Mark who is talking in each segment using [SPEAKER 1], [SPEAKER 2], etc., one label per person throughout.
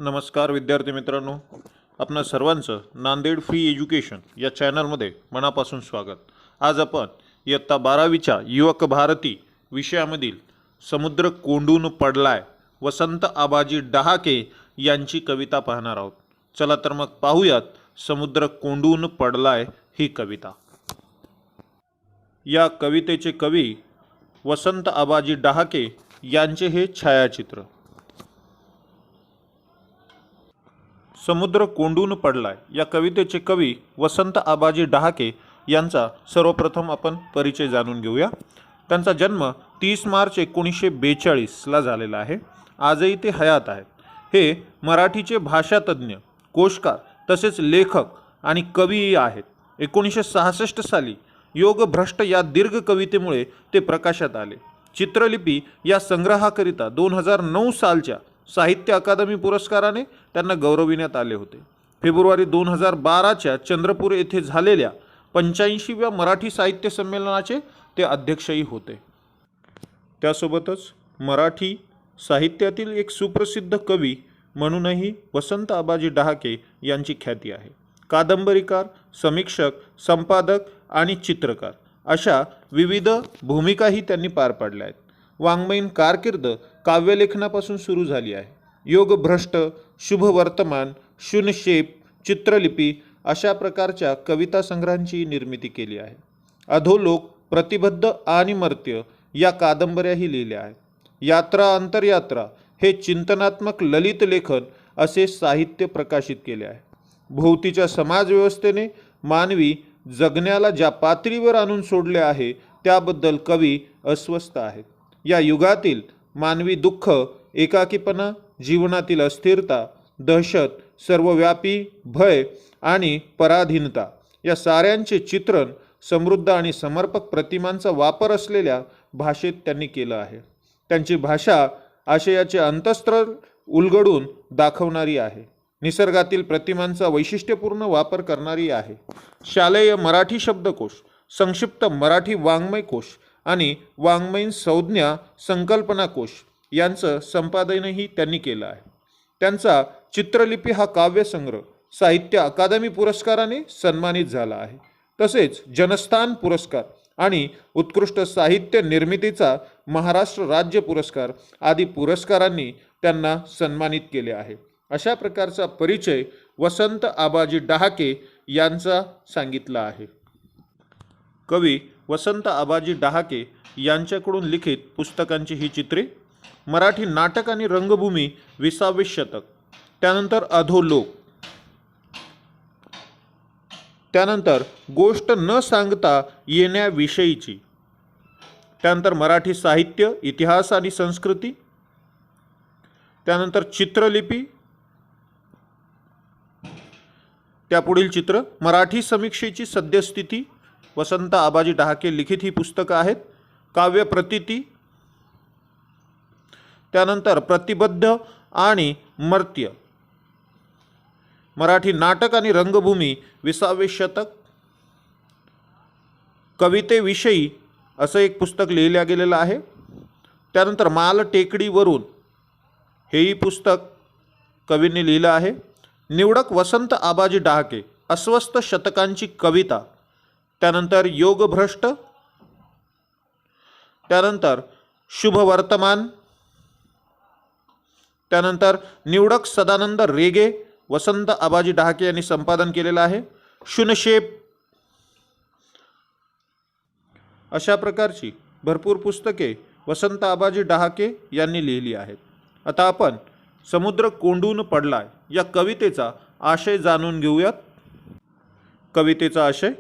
[SPEAKER 1] नमस्कार विद्यार्थी मित्रांनो, आपणा सर्वांचं नांदेड फ्री एज्युकेशन या चॅनलमध्ये मनापासून स्वागत। आज आपण इयत्ता 12वीच्या युवक भारती विषयामधील समुद्र कोंडून पडलाय वसंत आबाजी डहाके यांची कविता पाहणार आहोत। चला तर मग पाहूयात समुद्र कोंडून पडलाय ही कविता। या कवितेचे कवी वसंत आबाजी डहाके यांचे हे छायाचित्र। समुद्र कोंडून पडलाय या कवितेचे कवी वसंत आबाजी डहाके यांचा सर्वप्रथम आपण परिचय जाणून घेऊया। त्यांचा जन्म 30 मार्च 1942 ला झालेला आहे। आजही ते हयात आहेत। हे मराठीचे भाषातज्ञ, कोशकार तसेच लेखक आणि कवीही आहेत। 1966 साली योगभ्रष्ट या दीर्घ कवितेमुळे ते प्रकाशात आले। चित्रलिपी या संग्रहाकरिता 2009 सालच्या साहित्य अकादमी पुरस्काराने त्यांना गौरविण्यात आले होते। फेब्रुवारी 2012च्या चंद्रपूर येथे झालेल्या 85व्या मराठी साहित्य संमेलनाचे ते अध्यक्षही होते। त्यासोबतच मराठी साहित्यातील एक सुप्रसिद्ध कवी म्हणूनही वसंत आबाजी डहाके यांची ख्याती आहे। कादंबरीकार, समीक्षक, संपादक आणि चित्रकार अशा विविध भूमिकाही त्यांनी पार पाडल्या आहेत। वाङ्मयीन कारकीर्द काव्यलेखनापासून सुरू झाली आहे। योगभ्रष्ट, शुभवर्तमान, शून्यशेप, चित्रलिपी अशा प्रकारच्या कविता संग्रहांची निर्मिती केली आहे। अधोलोक, प्रतिबद्ध आणि मर्त्य या कादंबऱ्याही लिहिल्या आहेत। यात्रा अंतरयात्रा हे चिंतनात्मक ललित लेखन असे साहित्य प्रकाशित केले आहे। भोवतीच्या समाजव्यवस्थेने मानवी जगण्याला ज्या पातळीवर आणून सोडले आहे त्याबद्दल कवी अस्वस्थ आहेत। या युगातील मानवी दुःख, एकाकीपणा, जीवनातील अस्थिरता, दहशत, सर्वव्यापी भय आणि पराधीनता या साऱ्यांचे चित्रण समृद्ध आणि समर्पक प्रतिमांचा वापर असलेल्या भाषेत त्यांनी केलं आहे। त्यांची भाषा आशयाचे अंतस्त्र उलगडून दाखवणारी आहे। निसर्गातील प्रतिमांचा वैशिष्ट्यपूर्ण वापर करणारी आहे। शालेय मराठी शब्दकोश, संक्षिप्त मराठी वाङ्मय कोश आणि वाङ्मयीन संज्ञा संकल्पना कोश यांचं संपादनही त्यांनी केलं आहे। त्यांचा चित्रलिपी हा काव्यसंग्रह साहित्य अकादमी पुरस्काराने सन्मानित झाला आहे। तसेच जनस्थान पुरस्कार आणि उत्कृष्ट साहित्य निर्मितीचा महाराष्ट्र राज्य पुरस्कार आदी पुरस्कारांनी त्यांना सन्मानित केले आहे। अशा प्रकारचा परिचय वसंत आबाजी डहाके यांचा सांगितला आहे। कवी वसंत आबाजी डहाके यांच्याकडून लिखित पुस्तकांची ही चित्रे: मराठी नाटक आणि रंगभूमी 20वे शतक, त्यानंतर अधोलोक, त्यानंतर गोष्ट न सांगता येण्याविषयीची, त्यानंतर मराठी साहित्य, इतिहास आणि संस्कृती, त्यानंतर चित्रलिपी, त्यापुढील चित्र, मराठी समीक्षेची सद्यस्थिती, वसंत आबाजी डहाके लिखित ही पुस्तकं आहेत। काव्य प्रतीती, त्यानंतर प्रतिबद्ध आणि मर्त्य, मराठी नाटक आणि रंगभूमी 20वे शतक, कवितेविषयी असं एक पुस्तक लिहिलं गेलेलं आहे। त्यानंतर माल टेकडीवरून हेही पुस्तक कवींनी लिहिलं आहे। निवडक वसंत आबाजी डहाके, अस्वस्थ शतकांची कविता, त्यानंतर योगभ्रष्ट, त्यानंतर शुभवर्तमान, त्यानंतर निवडक सदानंद रेगे वसंत आबाजी डहाके यांनी संपादन केलेलं आहे। शून्यशेप अशा प्रकारची भरपूर पुस्तके वसंत आबाजी डहाके यांनी लिहिली आहेत। आता आपण समुद्र कोंडून पडलाय या कवितेचा आशय जाणून घेऊयात। कवितेचा आशय: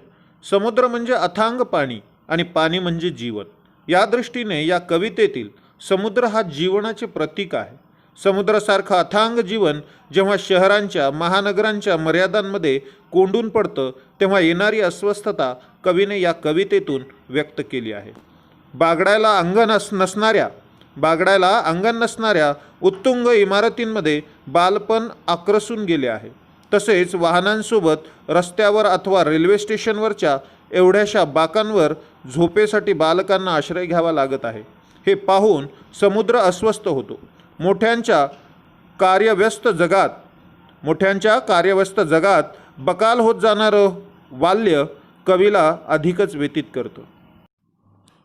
[SPEAKER 1] समुद्र म्हणजे अथांग पाणी आणि पाणी म्हणजे जीवन। या दृष्टीने या कवितेतील समुद्र हा जीवनाचे प्रतीक आहे। समुद्रासारखं अथांग जीवन जेव्हा शहरांच्या, महानगरांच्या मर्यादांमध्ये कोंडून पडतं तेव्हा येणारी अस्वस्थता कवीने या कवितेतून व्यक्त केली आहे। बागडायला अंगण नसणाऱ्या उत्तुंग इमारतींमध्ये बालपण आक्रसून गेले आहे। तसेच वाहनांसोबत रस्त्यावर अथवा रेल्वे स्टेशनवरच्या एवढ्याशा बाकांवर झोपेसाठी बालकांना आश्रय घ्यावा लागत आहे। हे पाहून समुद्र अस्वस्थ होतो। मोठ्यांच्या कार्यव्यस्त जगात मोठ्यांच्या कार्यव्यस्त जगात बकाल होत जाणारं बाल्य कवीला अधिकच व्यतीत करतं.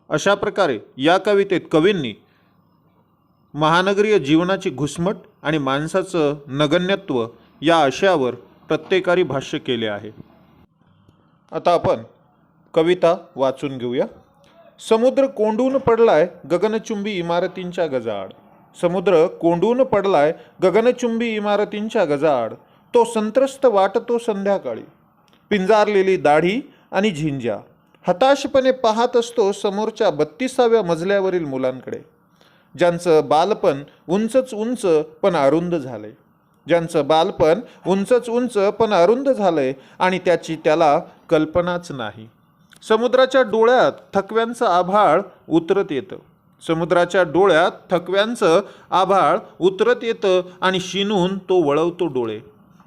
[SPEAKER 1] अशा प्रकारे या कवितेत कवींनी महानगरीय जीवनाची घुसमट आणि माणसाचं नगण्यत्व या आशयावर प्रत्येकारी भाष्य केले आहे. आता आपण कविता वाचून घेऊया. समुद्र कोंडून पडलाय गगनचुंबी इमारतींच्या गजाआड. समुद्र कोंडून पडलाय गगनचुंबी इमारतींच्या गजाआड. तो संत्रस्त वाटतो संध्याकाळी. पिंजारलेली दाढी आणि झिंज्या. हताशपणे पाहत असतो समोरच्या 32व्या मजल्यावरील मुलांकडे, ज्यांचं बालपण उंचच उंच पण अरुंद झालंय. ज्यांचं बालपण उंचच उंच पण अरुंद झालंय आणि त्याची त्याला कल्पनाच नाही. समुद्राच्या डोळ्यात थकव्यांचं आभाळ उतरत येतं. समुद्राच्या डोळ्यात थकव्यांचं आभाळ उतरत येतं आणि शिनून तो वळवतो डोळे.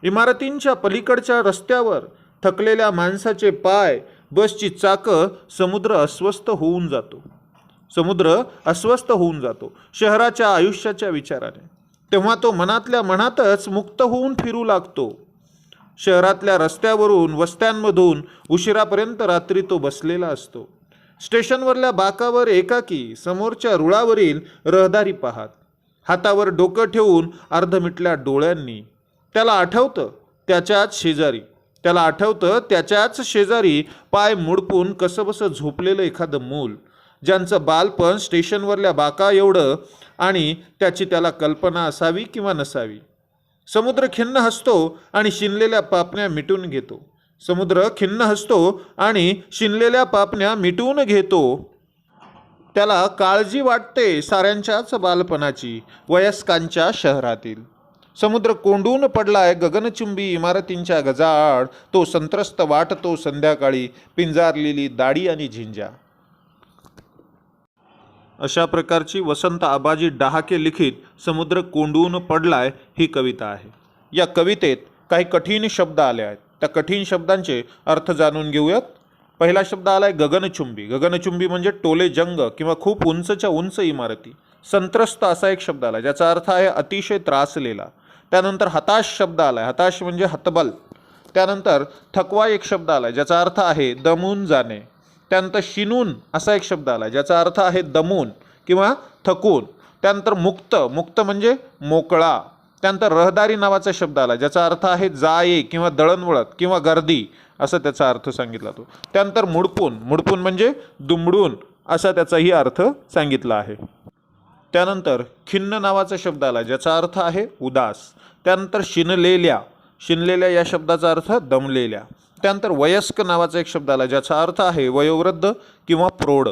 [SPEAKER 1] इमारतींच्या पलीकडच्या रस्त्यावर थकलेल्या माणसाचे पाय, बसची चाकं समुद्र अस्वस्थ होऊन जातो. समुद्र अस्वस्थ होऊन जातो शहराच्या आयुष्याच्या विचाराने. तेव्हा तो मनातल्या मनातच मुक्त होऊन फिरू लागतो. शहरातल्या रस्त्यावरून, वस्त्यांमधून उशिरापर्यंत रात्री तो बसलेला असतो. स्टेशनवरल्या बाकावर एकाकी समोरच्या रुळावरील रहदारी पाहत, हातावर डोकं ठेवून अर्धमिटल्या डोळ्यांनी. त्याला आठवतं त्याच्याच शेजारी पाय मुडपून कसंबसं झोपलेलं एखादं मूल, ज्यांचं बालपण स्टेशनवरल्या बाका एवढं आणि त्याची त्याला कल्पना असावी किंवा नसावी. समुद्र खिन्न हसतो आणि शिनलेल्या पापण्या मिटून घेतो. समुद्र खिन्न हसतो आणि शिनलेल्या पापण्या मिटवून घेतो. त्याला काळजी वाटते साऱ्यांच्याच बालपणाची, वयस्कांच्या शहरातील. समुद्र कोंडून पडलाय गगनचुंबी इमारतींच्या गजाआड. तो संत्रस्त वाटतो संध्याकाळी. पिंजारलेली दाढी आणि झिंज्या. अशा प्रकारची वसंत आबाजी डहाके लिखित समुद्र कोंडून पडलाय ही कविता आहे. या कवितेत काही कठीण शब्द आले आहेत. त्या कठीण शब्दांचे अर्थ जाणून घेऊयात. पहिला शब्द आलाय गगनचुंबी. गगनचुंबी म्हणजे टोले जंग किंवा खूप उंचच्या उंच इमारती. संत्रस्त असा एक शब्द आला ज्याचा अर्थ आहे अतिशय त्रासलेला. त्यानंतर हताश शब्द आलाय. हताश म्हणजे हतबल. त्यानंतर थकवा एक शब्द आलाय ज्याचा अर्थ आहे दमून जाणे. त्यानंतर शिनून असा एक शब्द आला ज्याचा अर्थ आहे दमून किंवा थकून. त्यानंतर मुक्त म्हणजे मोकळा. त्यानंतर रहदारी नावाचा शब्द आला ज्याचा अर्थ आहे जाये किंवा दळणवळण किंवा गर्दी असा त्याचा अर्थ सांगितला तो. त्यानंतर मुडपून म्हणजे दुमडून असा त्याचाही अर्थ सांगितला आहे. त्यानंतर खिन्न नावाचा शब्द आला ज्याचा अर्थ आहे उदास. त्यानंतर शिनलेल्या या शब्दाचा अर्थ दमलेल्या. त्यानंतर वयस्क नावाचा एक शब्द आला ज्याचा अर्थ आहे वयोवृद्ध किंवा प्रौढ.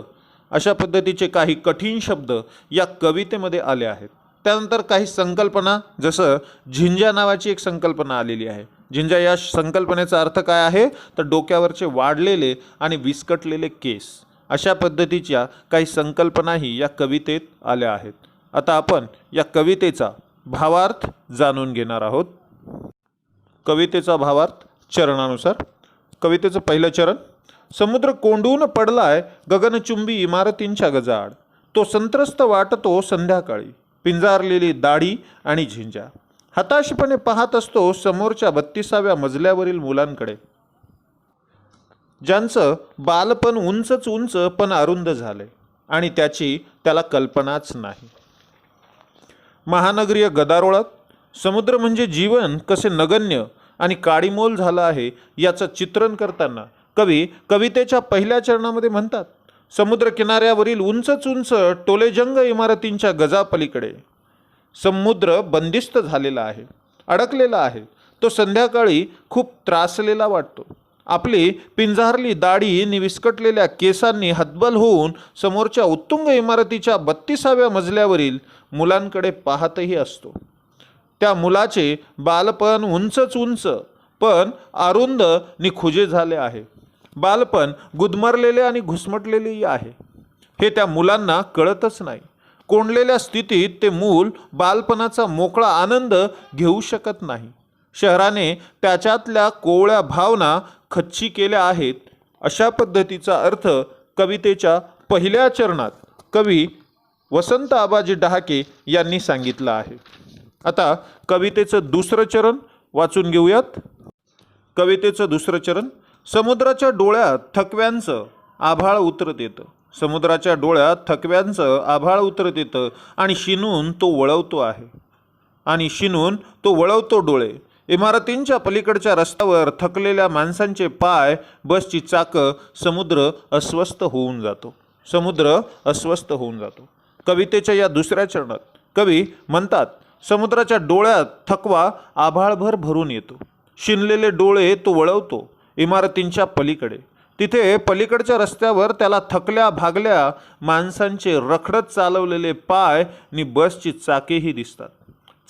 [SPEAKER 1] अशा पद्धतीचे काही कठीण शब्द या कवितेमध्ये आले आहेत. त्यानंतर काही संकल्पना, जसं झिंज्या नावाची एक संकल्पना आलेली आहे. झिंज्या या संकल्पनेचा अर्थ काय आहे तर डोक्यावरचे वाढलेले आणि विस्कटलेले केस. अशा पद्धतीच्या काही संकल्पनाही या कवितेत आल्या आहेत. आता आपण या कवितेचा भावार्थ जाणून घेणार आहोत. कवितेचा भावार्थ चरणानुसार. कवितेचं पहिलं चरण. समुद्र कोंडून पडलाय गगनचुंबी इमारतींच्या गजाआड. तो संत्रस्त वाटतो संध्याकाळी. पिंजारलेली दाढी आणि झिंज्या. हताशपणे पाहत असतो समोरच्या 32व्या मजल्यावरील मुलांकडे, ज्यांचं बालपण उंचच उंच पण अरुंद झाले आणि त्याची त्याला कल्पनाच नाही. महानगरीय गदारोळात समुद्र म्हणजे जीवन कसे नगण्य आणि काडीमोल झालं आहे याचं चित्रण करताना कवी कवितेच्या पहिल्या चरणामध्ये म्हणतात, समुद्र किनाऱ्यावरील उंचच उंच टोलेजंग इमारतींच्या गजापलीकडे समुद्र बंदिस्त झालेला आहे, अडकलेला आहे. तो संध्याकाळी खूप त्रासलेला वाटतो. आपली पिंजारली दाढी आणि विस्कटलेल्या केसांनी हतबल होऊन समोरच्या उत्तुंग इमारतीच्या 32व्या मजल्यावरील मुलांकडे पाहतही असतो. त्या मुलाचे बालपण उंचच उंच पण अरुंद नि खुजे झाले आहे. बालपण गुदमरलेले आणि घुसमटलेलेही आहे. हे त्या मुलांना कळतच नाही. कोंडलेल्या स्थितीत ते मूल बालपणाचा मोकळा आनंद घेऊ शकत नाही. शहराने त्याच्यातल्या कोवळ्या भावना खच्ची केल्या आहेत. अशा पद्धतीचा अर्थ कवितेच्या पहिल्या चरणात कवी वसंत आबाजी डहाके यांनी सांगितला आहे. आता कवितेचं दुसरं चरण वाचून घेऊयात. कवितेचं दुसरं चरण. समुद्राच्या डोळ्यात थकव्यांचं आभाळ उतरत येतं. समुद्राच्या डोळ्यात थकव्यांचं आभाळ उतरत येतं आणि शिनून तो वळवतो आहे. आणि शिनून तो वळवतो डोळे. इमारतींच्या पलीकडच्या रस्त्यावर थकलेल्या माणसांचे पाय, बसची चाकं, समुद्र अस्वस्थ होऊन जातो. समुद्र अस्वस्थ होऊन जातो. कवितेच्या या दुसऱ्या चरणात कवी म्हणतात, समुद्राच्या डोळ्यात थकवा आभाळभर भरून येतो. शिनलेले डोळे तो वळवतो इमारतींच्या पलीकडे. तिथे पलीकडच्या रस्त्यावर त्याला थकल्या भागल्या माणसांचे रखडत चालवलेले पाय आणि बसची चाकेही दिसतात.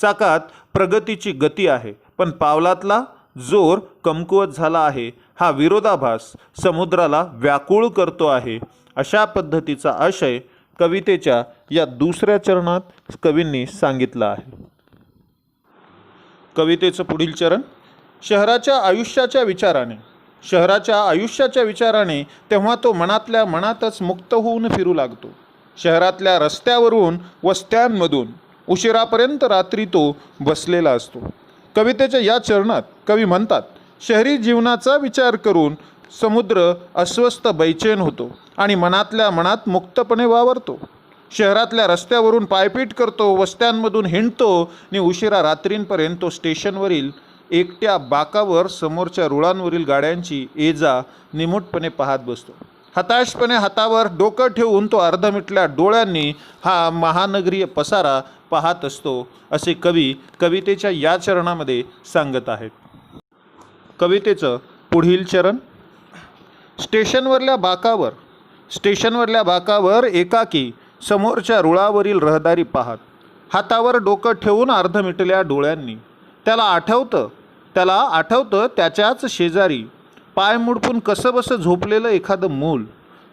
[SPEAKER 1] चाकात प्रगतीची गती आहे, पण पावलातला जोर कमकुवत झाला आहे. हा विरोधाभास समुद्राला व्याकुळ करतो आहे. अशा पद्धतीचा आशय कवितेच्या या दुसऱ्या चरणात कवींनी सांगितला आहे. कवितेचं पुढील चरण. शहराच्या आयुष्याच्या विचाराने. शहराच्या आयुष्याच्या विचाराने तेव्हा तो मनातल्या मनातच मुक्त होऊन फिरू लागतो. शहरातल्या रस्त्यावरून वस्त्यांमधून उशिरापर्यंत रात्री तो बसलेला असतो. कवितेच्या या चरणात कवी म्हणतात, शहरी जीवनाचा विचार करून समुद्र अस्वस्थ बैचेन होतो आणि मनातल्या मनात मुक्तपणे वावरतो. शहरातल्या रस्त्यावरून पायपीट करतो, वस्त्यांमधून हिंडतो आणि उशिरा रात्रींपर्यंत तो स्टेशनवरील एकट्या बाकावर समोरच्या रुळांवरील गाड्यांची ये-जा निमूटपणे पाहत बसतो. हताशपणे हातावर डोकं ठेवून तो अर्धमिटल्या डोळ्यांनी हा महानगरीय पसारा पाहत असतो, असे कवी कवितेच्या या चरणामध्ये सांगत आहेत. कवितेचं पुढील चरण. स्टेशनवरल्या बाकावर. स्टेशनवरल्या बाकावर एकाकी समोरच्या रुळावरील रहदारी पाहत, हातावर डोकं ठेवून अर्धमिटल्या डोळ्यांनी त्याला आठवतं त्याच्याच शेजारी पाय मुडपून कसंबसं झोपलेलं एखादं मूल,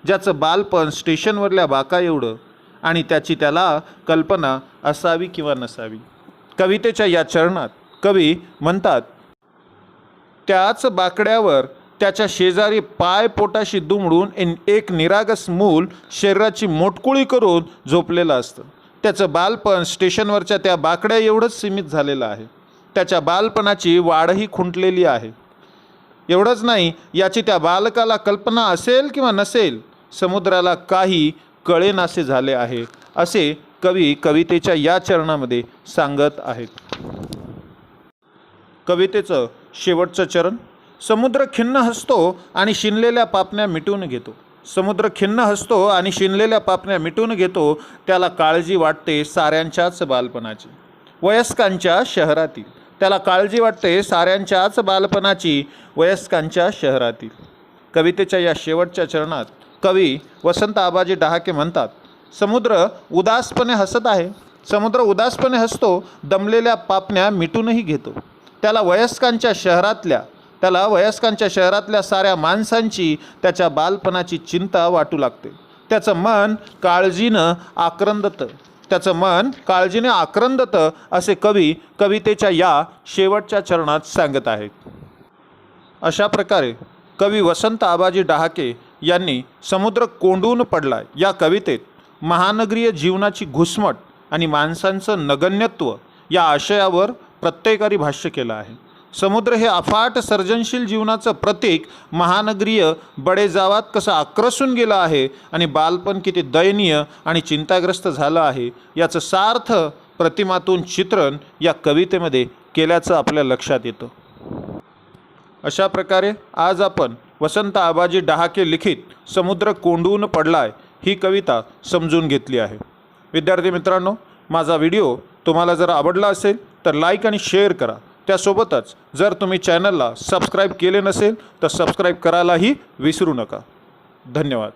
[SPEAKER 1] ज्याचं बालपण स्टेशनवरल्या बाका एवढं आणि त्याची त्याला कल्पना असावी किंवा नसावी. कवितेच्या या चरणात कवी म्हणतात, त्याच बाकड्यावर त्याच्या शेजारी पाय पोटाशी दुमडून एक निरागस मूल शरीराची मोटकुळी करून झोपलेलं असतं. त्याचं बालपण स्टेशनवरच्या त्या बाकड्या एवढंच सीमित झालेलं आहे. त्याच्या बालपणाची वाढही खुंटलेली आहे. एवढंच नाही, याची त्या बालकाला कल्पना असेल किंवा नसेल, समुद्राला काही कळेनासे झाले आहे, असे कवी कवितेच्या या चरणामध्ये सांगत आहेत. कवितेचं शेवटचं चरण. समुद्र खिन्न हसतो आणि शिनलेल्या पापण्या मिटवून घेतो. समुद्र खिन्न हसतो आणि शिनलेल्या पापण्या मिटवून घेतो. त्याला काळजी वाटते साऱ्यांच्याच बालपणाची, वयस्कांच्या शहरातील. त्याला काळजी वाटते साऱ्यांच्याच बालपणाची, वयस्कांच्या शहरातील. कवितेच्या या शेवटच्या चरणात कवी वसंत आबाजी डहाके म्हणतात, समुद्र उदासपणे हसत आहे. समुद्र उदासपणे हसतो, दमलेल्या पापण्या मिटूनही घेतो. त्याला वयस्कांच्या शहरातल्या साऱ्या माणसांची, त्याच्या बालपणाची चिंता वाटू लागते. त्याचं मन काळजीनं आक्रंदतं, असे कवी कवितेच्या या शेवटच्या चरणात सांगत आहेत. अशा प्रकारे कवी वसंत आबाजी डहाके यांनी समुद्र कोंडून पडलाय या कवितेत महानगरीय जीवनाची घुसमट आणि माणसांचं नगण्यत्व या आशयावर प्रत्येकारी भाष्य केलं आहे. समुद्र हे अफाट सर्जनशील जीवनाचं प्रतीक महानगरीय बडेजावात कसं आक्रसून गेलं आहे आणि बालपण किती दयनीय आणि चिंताग्रस्त झालं आहे, याचं सार्थ प्रतिमातून चित्रण या कवितेमध्ये केल्याचं आपल्या लक्षात येतं. अशा प्रकारे आज आपण वसंत आबाजी डहाके लिखित समुद्र कोंडून पडलाय ही कविता समजून घेतली आहे. विद्यार्थी मित्रांनो, माझा व्हिडिओ तुम्हाला जर आवडला असेल तर लाईक आणि शेअर करा. त्यासोबतच जर तुम्ही चॅनलला सबस्क्राईब केले नसेल तर सबस्क्राईब करायलाही विसरू नका. धन्यवाद.